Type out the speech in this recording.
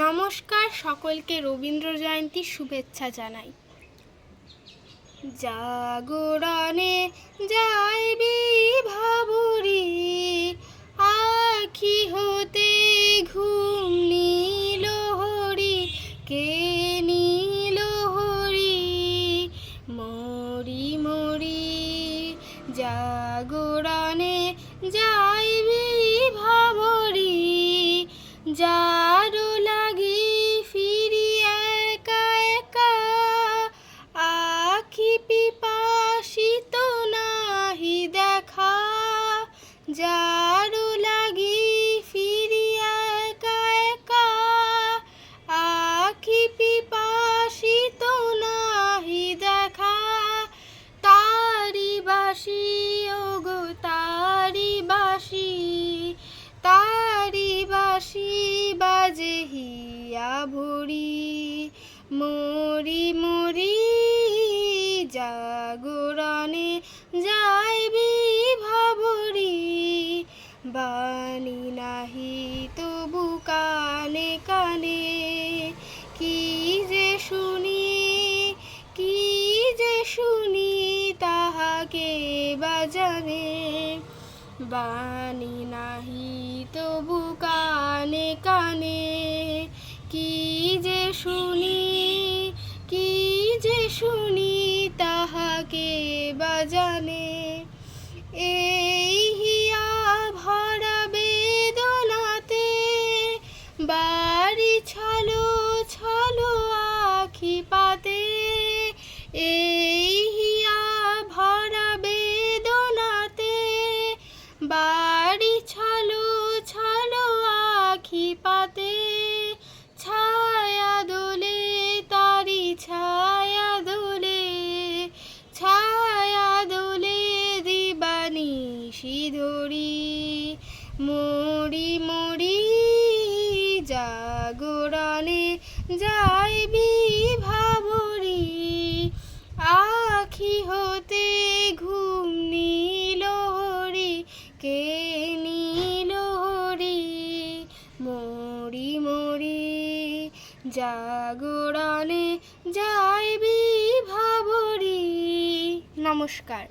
নমস্কার, সকলকে রবীন্দ্র জয়ন্তীর শুভেচ্ছা জানাই। জাগরণে যাইবি ভাবুরি, আখি হতে ঘুম নীল হরি, কে নীল হরি মরি মরি। জাগরণে যাইবি ভাবুরি, যার লাগি ফিরি একা একা, আখি পিপাসিত নাহি দেখা। যার লাগি ফিরি একা একা, আখি পিপাসিত নাহি দেখা। তারি বাসি ওগো তারি বাসি, তারি বাসি বাজে হিয়া ভরি, মরি মরি। জাগরণে যাইবি ভাবরি, বাণী নাহি তবু কানে কানে। কি যে শুনি, কি যে শুনি, তাহাকে বাজানে। বাণী নাহি তবু কানে কানে, কি যে শুনি, কি যে শুনি, তাহাকে বাজানে। এই হিয়া ভরা বেদনাতে, বাড়ি ছলো ছলো আখি পাতে। এই হিয়া ভরা বেদনাতে, বাড়ি ছলো ছলো আখি পাতে। ছায়া দোলে তারি ছায়া দোলে, ছায়া দোলে দিবানিশি ধরি, মরি মরি। জাগরণে যাইবি ভাবরি, আখি হতে ঘুম নীল হরি, কে নীল হরি মরি মরি। জাগরণে যাইবি ভাবরি। নমস্কার।